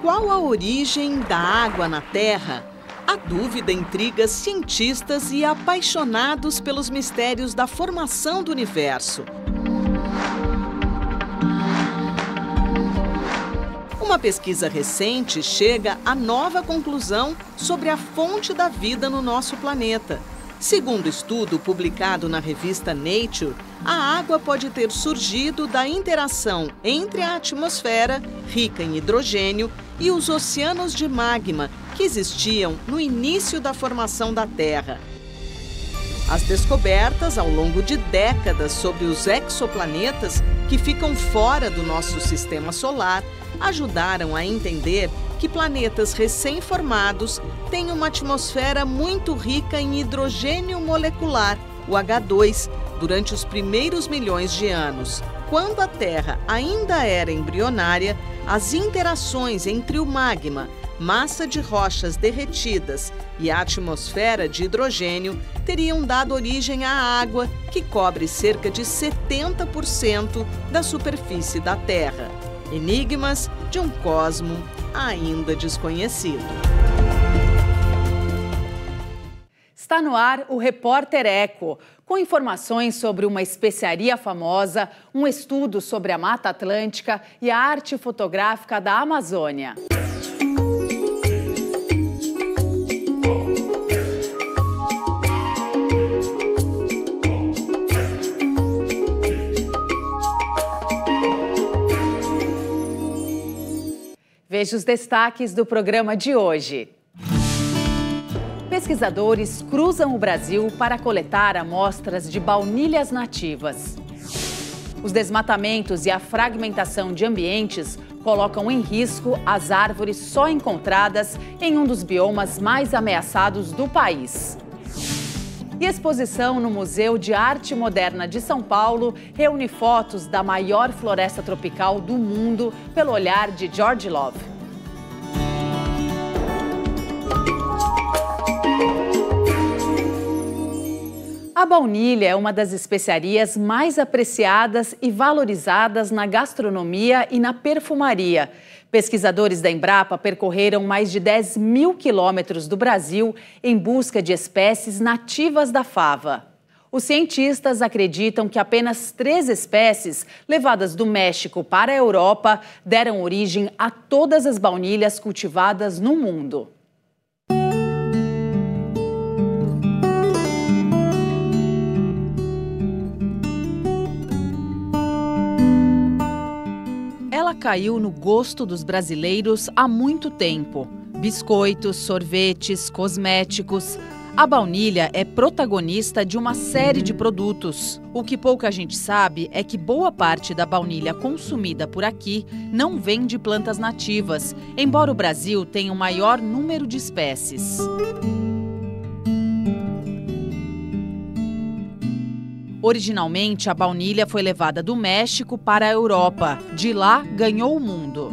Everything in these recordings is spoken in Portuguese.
Qual a origem da água na Terra? A dúvida intriga cientistas e apaixonados pelos mistérios da formação do universo. Uma pesquisa recente chega a nova conclusão sobre a fonte da vida no nosso planeta. Segundo estudo publicado na revista Nature, a água pode ter surgido da interação entre a atmosfera, rica em hidrogênio, e os oceanos de magma, que existiam no início da formação da Terra. As descobertas ao longo de décadas sobre os exoplanetas que ficam fora do nosso sistema solar ajudaram a entender que planetas recém-formados têm uma atmosfera muito rica em hidrogênio molecular, o H2, durante os primeiros milhões de anos. Quando a Terra ainda era embrionária, as interações entre o magma, massa de rochas derretidas e a atmosfera de hidrogênio teriam dado origem à água, que cobre cerca de 70% da superfície da Terra. Enigmas de um cosmo ainda desconhecido. Está no ar o Repórter Eco, com informações sobre uma especiaria famosa, um estudo sobre a Mata Atlântica e a arte fotográfica da Amazônia. Veja os destaques do programa de hoje. Pesquisadores cruzam o Brasil para coletar amostras de baunilhas nativas. Os desmatamentos e a fragmentação de ambientes colocam em risco as árvores só encontradas em um dos biomas mais ameaçados do país. E exposição no Museu de Arte Moderna de São Paulo reúne fotos da maior floresta tropical do mundo pelo olhar de George Love. A baunilha é uma das especiarias mais apreciadas e valorizadas na gastronomia e na perfumaria. Pesquisadores da Embrapa percorreram mais de 10 mil quilômetros do Brasil em busca de espécies nativas da fava. Os cientistas acreditam que apenas 3 espécies, levadas do México para a Europa, deram origem a todas as baunilhas cultivadas no mundo. Ela caiu no gosto dos brasileiros há muito tempo. Biscoitos, sorvetes, cosméticos. A baunilha é protagonista de uma série de produtos. O que pouca gente sabe é que boa parte da baunilha consumida por aqui não vem de plantas nativas, embora o Brasil tenha o maior número de espécies. Originalmente, a baunilha foi levada do México para a Europa. De lá, ganhou o mundo.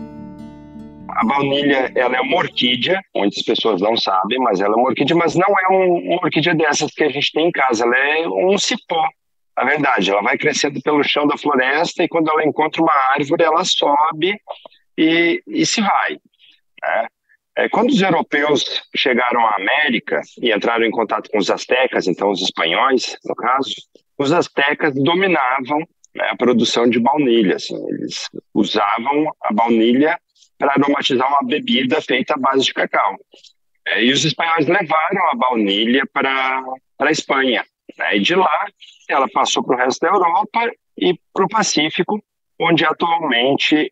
A baunilha, ela é uma orquídea, muitas pessoas não sabem, mas ela é uma orquídea, mas não é uma orquídea dessas que a gente tem em casa, ela é um cipó. Na verdade, ela vai crescendo pelo chão da floresta e quando ela encontra uma árvore, ela sobe e se vai, né? Quando os europeus chegaram à América e entraram em contato com os astecas, então os espanhóis, no caso, os astecas dominavam, né, a produção de baunilha. Assim, eles usavam a baunilha para aromatizar uma bebida feita à base de cacau. E os espanhóis levaram a baunilha para a Espanha, né, e de lá ela passou para o resto da Europa e para o Pacífico, onde atualmente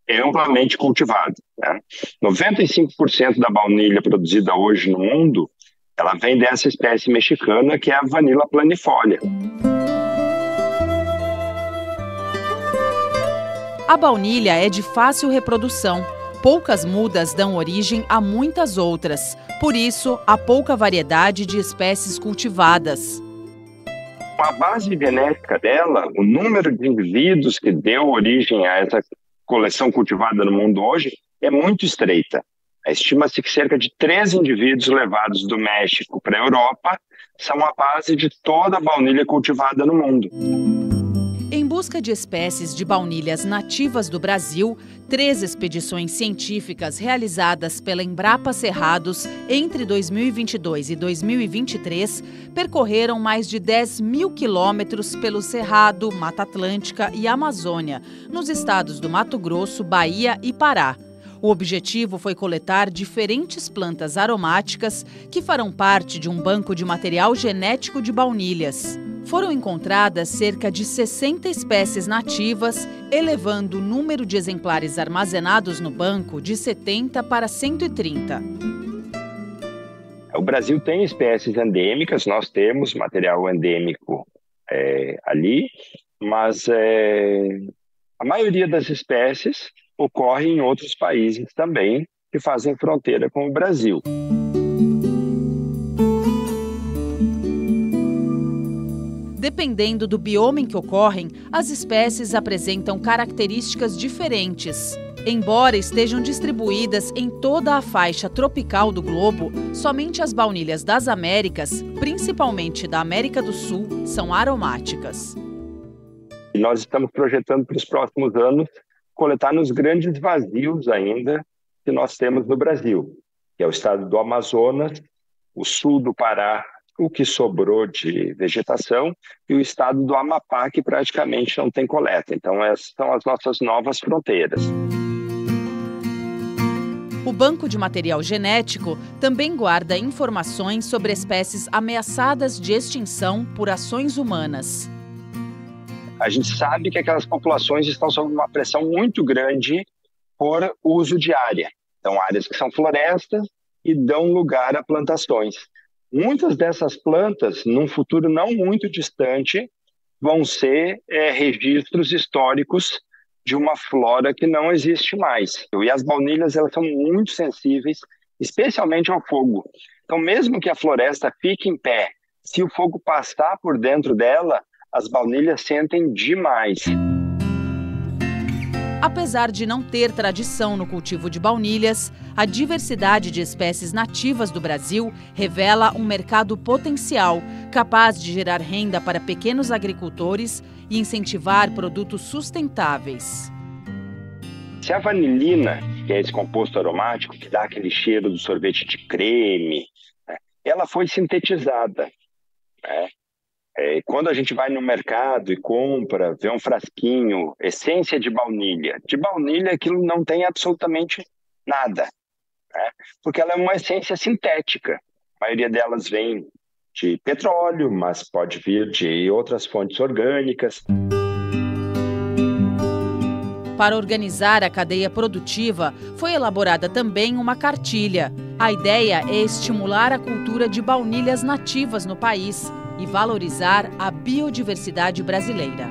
é amplamente cultivado, né? 95% da baunilha produzida hoje no mundo, ela vem dessa espécie mexicana, que é a Vanilla planifolia. A baunilha é de fácil reprodução. Poucas mudas dão origem a muitas outras. Por isso, há pouca variedade de espécies cultivadas. A base genética dela, o número de indivíduos que deu origem a essa coleção cultivada no mundo hoje, é muito estreita. Estima-se que cerca de 3 indivíduos levados do México para a Europa são a base de toda a baunilha cultivada no mundo. Em busca de espécies de baunilhas nativas do Brasil, 3 expedições científicas realizadas pela Embrapa Cerrados entre 2022 e 2023 percorreram mais de 10.000 quilômetros pelo Cerrado, Mata Atlântica e Amazônia, nos estados do Mato Grosso, Bahia e Pará. O objetivo foi coletar diferentes plantas aromáticas que farão parte de um banco de material genético de baunilhas. Foram encontradas cerca de 60 espécies nativas, elevando o número de exemplares armazenados no banco de 70 para 130. O Brasil tem espécies endêmicas, nós temos material endêmico ali, mas a maioria das espécies ocorre em outros países também que fazem fronteira com o Brasil. Dependendo do bioma em que ocorrem, as espécies apresentam características diferentes. Embora estejam distribuídas em toda a faixa tropical do globo, somente as baunilhas das Américas, principalmente da América do Sul, são aromáticas. E nós estamos projetando para os próximos anos coletar nos grandes vazios ainda que nós temos no Brasil, que é o estado do Amazonas, o sul do Pará, o que sobrou de vegetação, e o estado do Amapá, que praticamente não tem coleta. Então, essas são as nossas novas fronteiras. O Banco de Material Genético também guarda informações sobre espécies ameaçadas de extinção por ações humanas. A gente sabe que aquelas populações estão sob uma pressão muito grande por uso de área. Então, áreas que são florestas e dão lugar a plantações. Muitas dessas plantas, num futuro não muito distante, vão ser registros históricos de uma flora que não existe mais. E as baunilhas, elas são muito sensíveis, especialmente ao fogo. Então, mesmo que a floresta fique em pé, se o fogo passar por dentro dela, as baunilhas sentem demais. Apesar de não ter tradição no cultivo de baunilhas, a diversidade de espécies nativas do Brasil revela um mercado potencial, capaz de gerar renda para pequenos agricultores e incentivar produtos sustentáveis. Se a vanilina, que é esse composto aromático que dá aquele cheiro do sorvete de creme, ela foi sintetizada, quando a gente vai no mercado e compra, vê um frasquinho, essência de baunilha aquilo não tem absolutamente nada, porque ela é uma essência sintética. A maioria delas vem de petróleo, mas pode vir de outras fontes orgânicas. Para organizar a cadeia produtiva, foi elaborada também uma cartilha. A ideia é estimular a cultura de baunilhas nativas no país e valorizar a biodiversidade brasileira.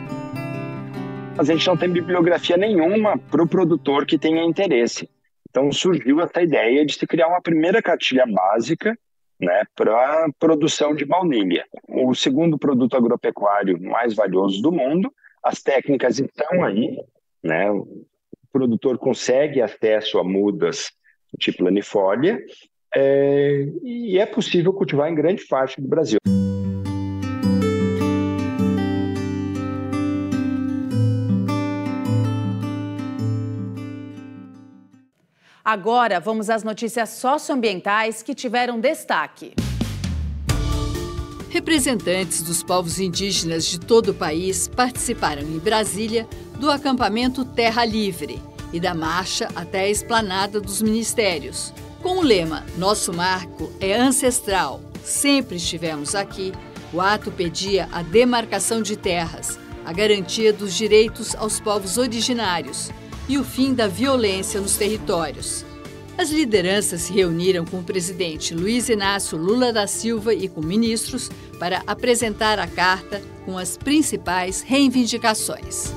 A gente não tem bibliografia nenhuma para o produtor que tenha interesse. Então surgiu essa ideia de se criar uma primeira cartilha básica, para a produção de baunilha. O segundo produto agropecuário mais valioso do mundo, as técnicas estão aí, o produtor consegue acesso a mudas de planifolia e é possível cultivar em grande parte do Brasil. Agora, vamos às notícias socioambientais que tiveram destaque. Representantes dos povos indígenas de todo o país participaram em Brasília do acampamento Terra Livre e da marcha até a esplanada dos ministérios. Com o lema "Nosso marco é ancestral, sempre estivemos aqui", o ato pedia a demarcação de terras, a garantia dos direitos aos povos originários e o fim da violência nos territórios. As lideranças se reuniram com o presidente Luiz Inácio Lula da Silva e com ministros para apresentar a carta com as principais reivindicações.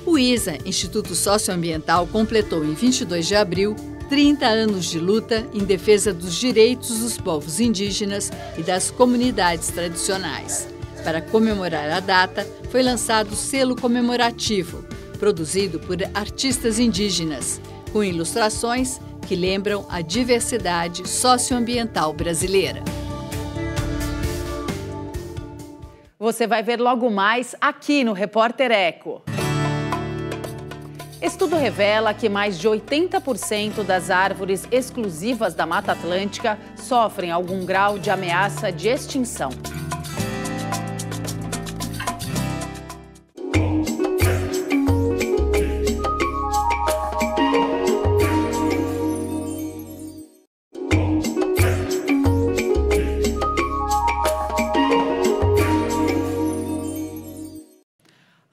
O ISA, Instituto Socioambiental, completou em 22 de abril 30 anos de luta em defesa dos direitos dos povos indígenas e das comunidades tradicionais. Para comemorar a data, foi lançado o selo comemorativo, produzido por artistas indígenas, com ilustrações que lembram a diversidade socioambiental brasileira. Você vai ver logo mais aqui no Repórter Eco. Estudo revela que mais de 80% das árvores exclusivas da Mata Atlântica sofrem algum grau de ameaça de extinção.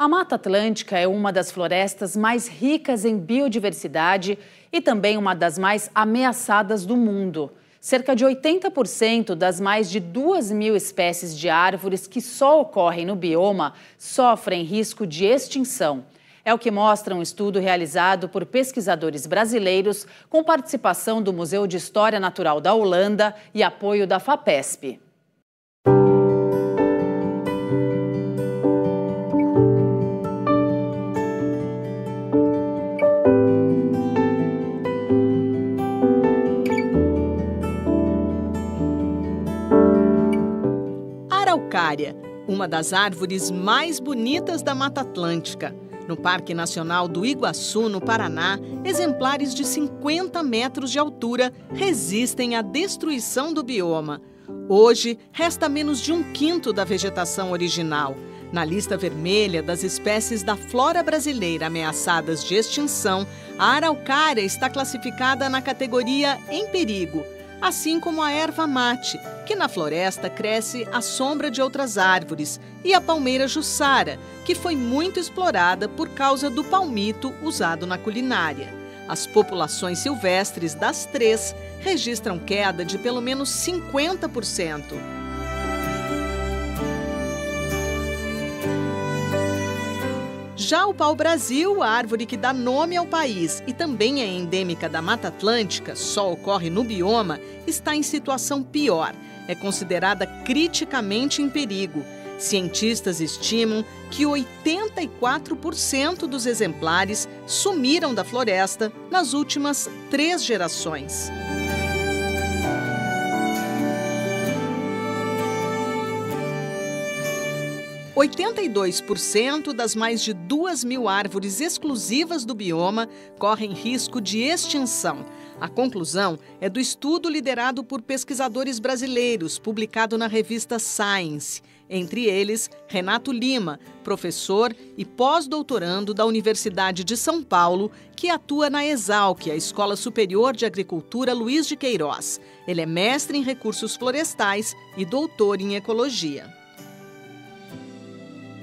A Mata Atlântica é uma das florestas mais ricas em biodiversidade e também uma das mais ameaçadas do mundo. Cerca de 80% das mais de 2.000 espécies de árvores que só ocorrem no bioma sofrem risco de extinção. É o que mostra um estudo realizado por pesquisadores brasileiros com participação do Museu de História Natural da Holanda e apoio da FAPESP. Araucária, uma das árvores mais bonitas da Mata Atlântica. No Parque Nacional do Iguaçu, no Paraná, exemplares de 50 metros de altura resistem à destruição do bioma. Hoje, resta menos de 1/5 da vegetação original. Na lista vermelha das espécies da flora brasileira ameaçadas de extinção, a araucária está classificada na categoria em perigo, assim como a erva mate, que na floresta cresce à sombra de outras árvores, e a palmeira jussara, que foi muito explorada por causa do palmito usado na culinária. As populações silvestres das três registram queda de pelo menos 50%. Já o pau-brasil, a árvore que dá nome ao país e também é endêmica da Mata Atlântica, só ocorre no bioma, está em situação pior. É considerada criticamente em perigo. Cientistas estimam que 84% dos exemplares sumiram da floresta nas últimas 3 gerações. – 82% das mais de 2.000 árvores exclusivas do bioma correm risco de extinção. A conclusão é do estudo liderado por pesquisadores brasileiros, publicado na revista Science. Entre eles, Renato Lima, professor e pós-doutorando da Universidade de São Paulo, que atua na Exalc, a Escola Superior de Agricultura Luiz de Queiroz. Ele é mestre em recursos florestais e doutor em ecologia.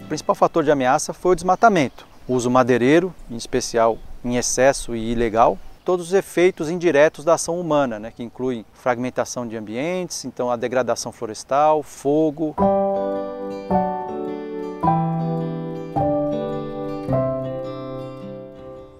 O principal fator de ameaça foi o desmatamento, o uso madeireiro, em especial em excesso e ilegal, todos os efeitos indiretos da ação humana, que incluem fragmentação de ambientes, então a degradação florestal, fogo.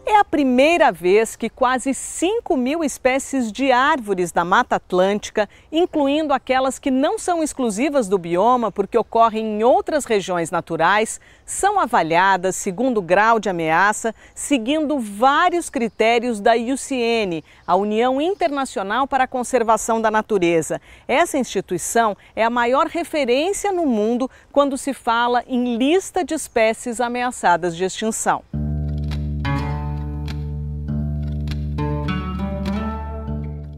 É a primeira vez que quase 5.000 espécies de árvores da Mata Atlântica, incluindo aquelas que não são exclusivas do bioma porque ocorrem em outras regiões naturais, são avaliadas segundo grau de ameaça, seguindo vários critérios da IUCN, a União Internacional para a Conservação da Natureza. Essa instituição é a maior referência no mundo quando se fala em lista de espécies ameaçadas de extinção.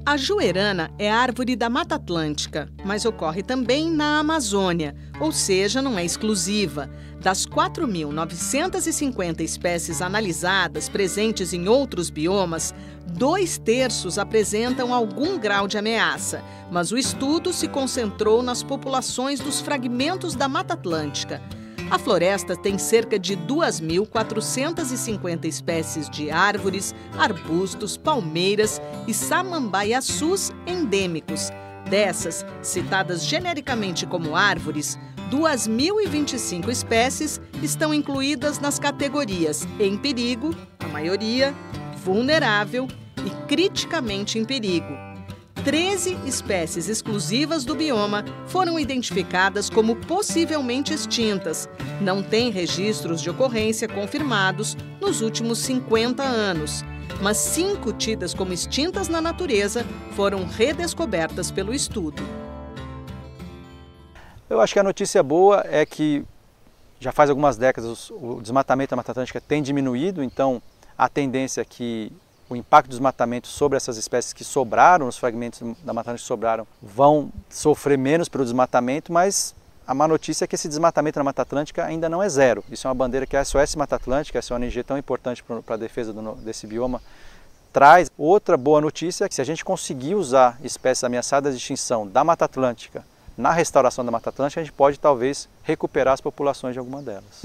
A juerana é árvore da Mata Atlântica, mas ocorre também na Amazônia, ou seja, não é exclusiva. Das 4.950 espécies analisadas presentes em outros biomas, 2/3 apresentam algum grau de ameaça, mas o estudo se concentrou nas populações dos fragmentos da Mata Atlântica. A floresta tem cerca de 2.450 espécies de árvores, arbustos, palmeiras e samambaiaçus endêmicos. Dessas, citadas genericamente como árvores, 2.025 espécies estão incluídas nas categorias em perigo, a maioria, vulnerável e criticamente em perigo. 13 espécies exclusivas do bioma foram identificadas como possivelmente extintas. Não tem registros de ocorrência confirmados nos últimos 50 anos, mas 5 tidas como extintas na natureza foram redescobertas pelo estudo. Eu acho que a notícia boa é que já faz algumas décadas o desmatamento da Mata Atlântica tem diminuído, então a tendência é que o impacto do desmatamento sobre essas espécies que sobraram, os fragmentos da Mata Atlântica que sobraram, vão sofrer menos pelo desmatamento, mas a má notícia é que esse desmatamento na Mata Atlântica ainda não é zero. Isso é uma bandeira que a SOS Mata Atlântica, essa ONG tão importante para a defesa desse bioma, traz. Outra boa notícia é que se a gente conseguir usar espécies ameaçadas de extinção da Mata Atlântica na restauração da Mata Atlântica, a gente pode talvez recuperar as populações de alguma delas.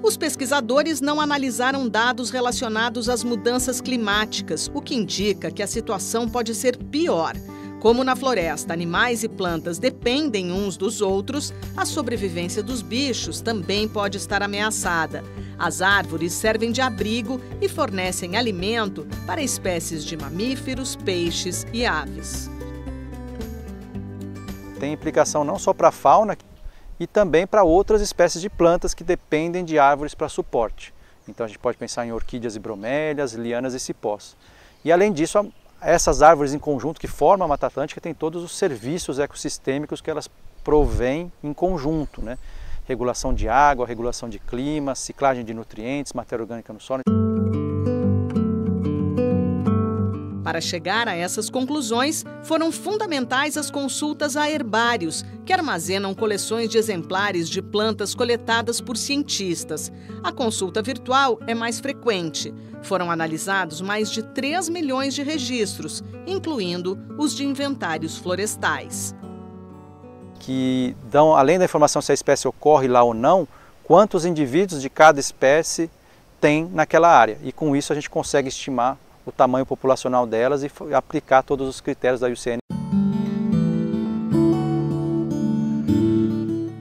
Os pesquisadores não analisaram dados relacionados às mudanças climáticas, o que indica que a situação pode ser pior. Como na floresta, animais e plantas dependem uns dos outros, a sobrevivência dos bichos também pode estar ameaçada. As árvores servem de abrigo e fornecem alimento para espécies de mamíferos, peixes e aves. Tem implicação não só para a fauna, e também para outras espécies de plantas que dependem de árvores para suporte. Então a gente pode pensar em orquídeas e bromélias, lianas e cipós. E além disso, essas árvores em conjunto que formam a Mata Atlântica têm todos os serviços ecossistêmicos que elas provêm em conjunto, né? Regulação de água, regulação de clima, ciclagem de nutrientes, matéria orgânica no solo. Para chegar a essas conclusões, foram fundamentais as consultas a herbários, que armazenam coleções de exemplares de plantas coletadas por cientistas. A consulta virtual é mais frequente. Foram analisados mais de 3 milhões de registros, incluindo os de inventários florestais. Que dão, além da informação se a espécie ocorre lá ou não, quantos indivíduos de cada espécie tem naquela área. E com isso a gente consegue estimar o tamanho populacional delas e aplicar todos os critérios da IUCN.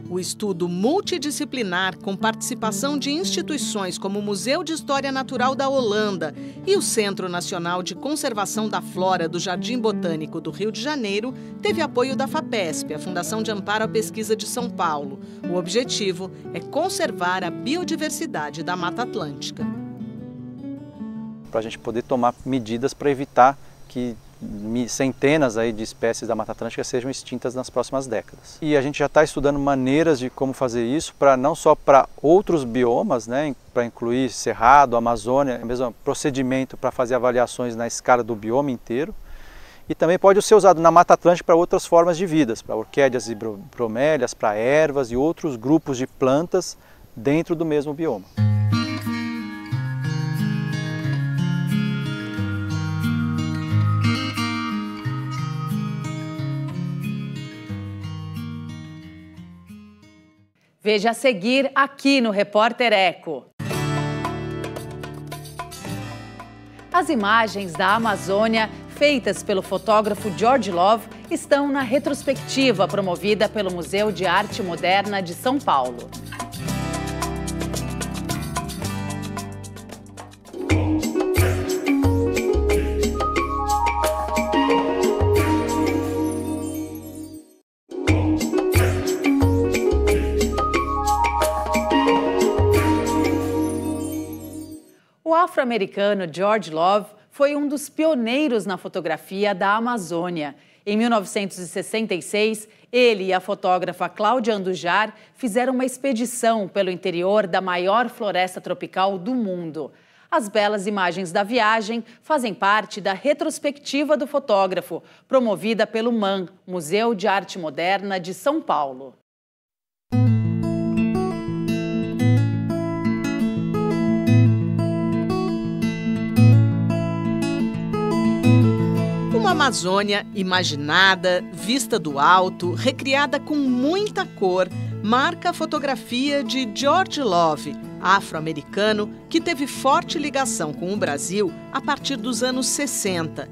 O estudo multidisciplinar, com participação de instituições como o Museu de História Natural da Holanda e o Centro Nacional de Conservação da Flora do Jardim Botânico do Rio de Janeiro, teve apoio da FAPESP, a Fundação de Amparo à Pesquisa de São Paulo. O objetivo é conservar a biodiversidade da Mata Atlântica. Para a gente poder tomar medidas para evitar que centenas de espécies da Mata Atlântica sejam extintas nas próximas décadas. E a gente já está estudando maneiras de como fazer isso, não só para outros biomas, né, para incluir Cerrado, Amazônia, o mesmo procedimento para fazer avaliações na escala do bioma inteiro. E também pode ser usado na Mata Atlântica para outras formas de vida, para orquídeas e bromélias, para ervas e outros grupos de plantas dentro do mesmo bioma. Veja a seguir aqui no Repórter Eco. As imagens da Amazônia, feitas pelo fotógrafo George Love, estão na retrospectiva promovida pelo Museu de Arte Moderna de São Paulo. O afro-americano George Love foi um dos pioneiros na fotografia da Amazônia. Em 1966, ele e a fotógrafa Cláudia Andujar fizeram uma expedição pelo interior da maior floresta tropical do mundo. As belas imagens da viagem fazem parte da retrospectiva do fotógrafo, promovida pelo MAM, Museu de Arte Moderna de São Paulo. Uma Amazônia imaginada, vista do alto, recriada com muita cor, marca a fotografia de George Love, afro-americano que teve forte ligação com o Brasil a partir dos anos 60.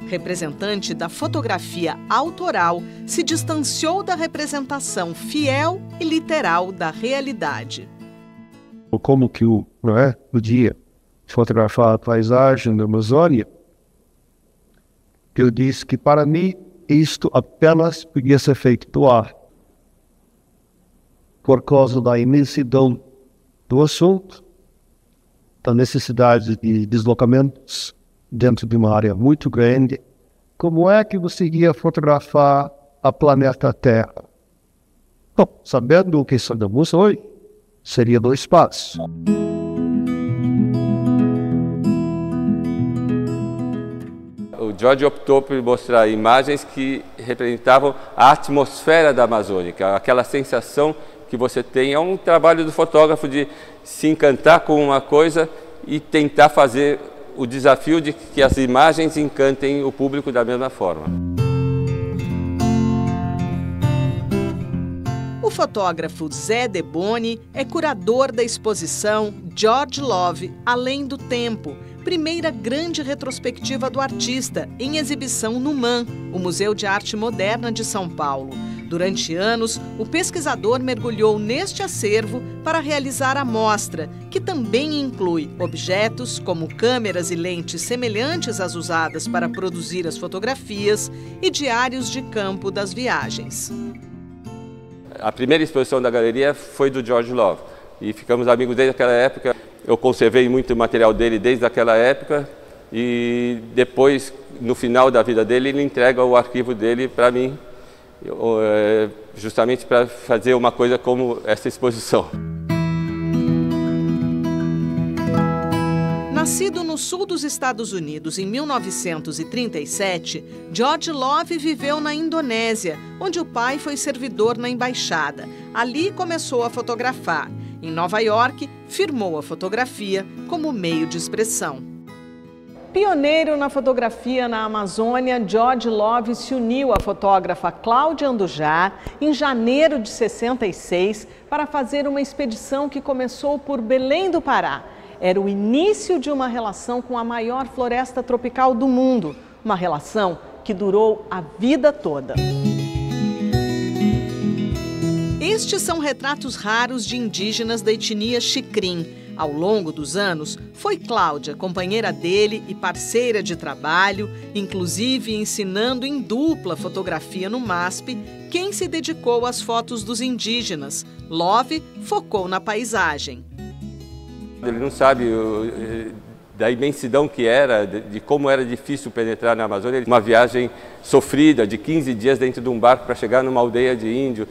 Representante da fotografia autoral, se distanciou da representação fiel e literal da realidade. Como que eu podia fotografar a paisagem da Amazônia, eu disse que para mim isto apenas podia ser feito do ar, por causa da imensidão do assunto, da necessidade de deslocamentos dentro de uma área muito grande, como é que você ia fotografar a planeta Terra? Bom, sabendo o que sabemos hoje, seria no espaço. O George optou por mostrar imagens que representavam a atmosfera da Amazônia, aquela sensação que você tem. É um trabalho do fotógrafo de se encantar com uma coisa e tentar fazer o desafio de que as imagens encantem o público da mesma forma. O fotógrafo Zé Deboni é curador da exposição George Love Além do Tempo, primeira grande retrospectiva do artista, em exibição no MAM, o Museu de Arte Moderna de São Paulo. Durante anos, o pesquisador mergulhou neste acervo para realizar a mostra, que também inclui objetos como câmeras e lentes semelhantes às usadas para produzir as fotografias e diários de campo das viagens. A primeira exposição da galeria foi do George Love e ficamos amigos desde aquela época. Eu conservei muito material dele desde aquela época e depois, no final da vida dele, ele entrega o arquivo dele para mim, justamente para fazer uma coisa como essa exposição. Nascido no sul dos Estados Unidos em 1937, George Love viveu na Indonésia, onde o pai foi servidor na embaixada. Ali começou a fotografar. Em Nova York, firmou a fotografia como meio de expressão. Pioneiro na fotografia na Amazônia, George Love se uniu à fotógrafa Cláudia Andujar em janeiro de 66 para fazer uma expedição que começou por Belém do Pará. Era o início de uma relação com a maior floresta tropical do mundo, uma relação que durou a vida toda. Estes são retratos raros de indígenas da etnia Xikrin. Ao longo dos anos, foi Cláudia, companheira dele e parceira de trabalho, inclusive ensinando em dupla fotografia no MASP, quem se dedicou às fotos dos indígenas. Love focou na paisagem. Ele não sabe da imensidão que era, de como era difícil penetrar na Amazônia. Uma viagem sofrida de 15 dias dentro de um barco para chegar numa aldeia de índio.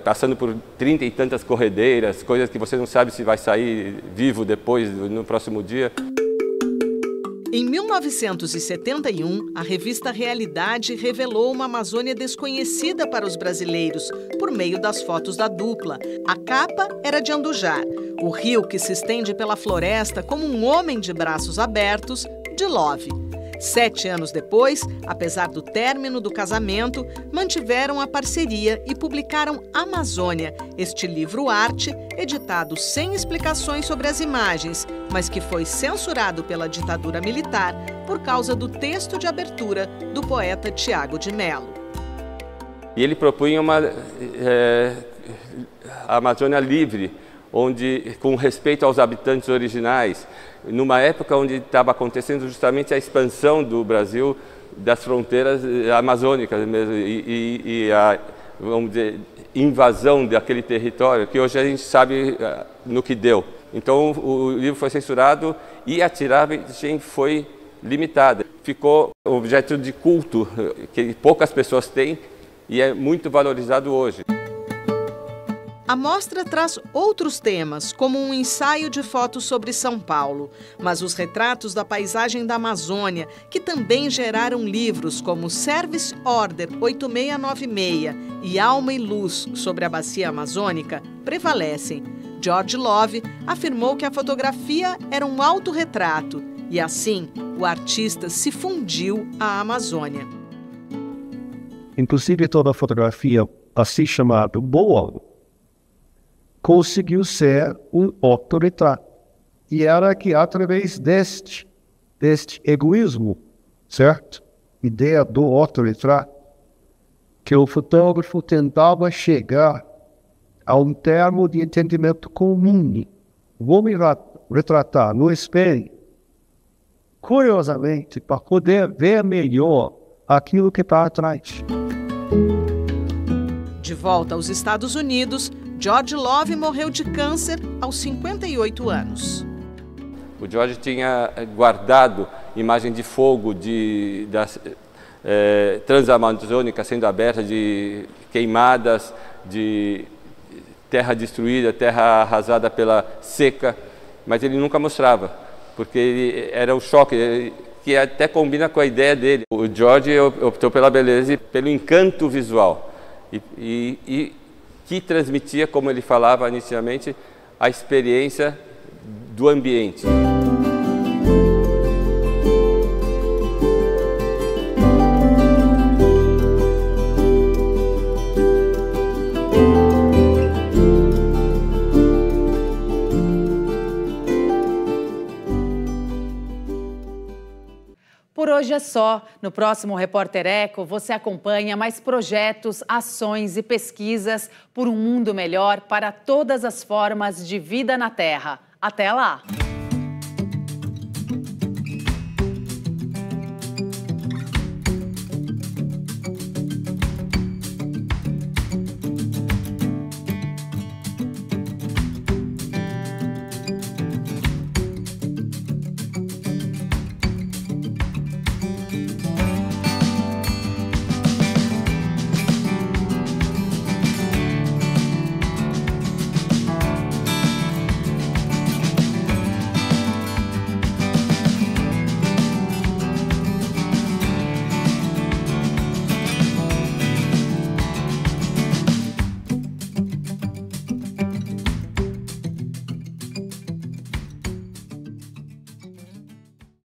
Passando por 30 e tantas corredeiras, coisas que você não sabe se vai sair vivo depois, no próximo dia. Em 1971, a revista Realidade revelou uma Amazônia desconhecida para os brasileiros, por meio das fotos da dupla. A capa era de Andujar, o rio que se estende pela floresta como um homem de braços abertos, de Love. 7 anos depois, apesar do término do casamento, mantiveram a parceria e publicaram Amazônia, este livro-arte, editado sem explicações sobre as imagens, mas que foi censurado pela ditadura militar por causa do texto de abertura do poeta Tiago de Mello. E ele propunha uma Amazônia livre, onde, com respeito aos habitantes originais, numa época onde estava acontecendo justamente a expansão do Brasil das fronteiras amazônicas mesmo, e a, vamos dizer, invasão daquele território, que hoje a gente sabe no que deu. Então o livro foi censurado e a tiragem foi limitada. Ficou um objeto de culto que poucas pessoas têm e é muito valorizado hoje. A mostra traz outros temas, como um ensaio de fotos sobre São Paulo, mas os retratos da paisagem da Amazônia, que também geraram livros como Service Order 8696 e Alma e Luz sobre a bacia amazônica, prevalecem. George Love afirmou que a fotografia era um autorretrato e, assim, o artista se fundiu à Amazônia. Inclusive, toda a fotografia, assim chamada boa, conseguiu ser um autorretrato. E era que através deste egoísmo, certo? Ideia do autorretrato, que o fotógrafo tentava chegar a um termo de entendimento comum. Vou me retratar no espelho, curiosamente, para poder ver melhor aquilo que está atrás. De volta aos Estados Unidos, George Love morreu de câncer aos 58 anos. O George tinha guardado imagem de fogo transamazônica sendo aberta, de queimadas, de terra destruída, terra arrasada pela seca, mas ele nunca mostrava, porque era um choque que até combina com a ideia dele. O George optou pela beleza e pelo encanto visual, e que transmitia, como ele falava inicialmente, a experiência do ambiente. Por hoje é só. No próximo Repórter Eco, você acompanha mais projetos, ações e pesquisas por um mundo melhor para todas as formas de vida na Terra. Até lá!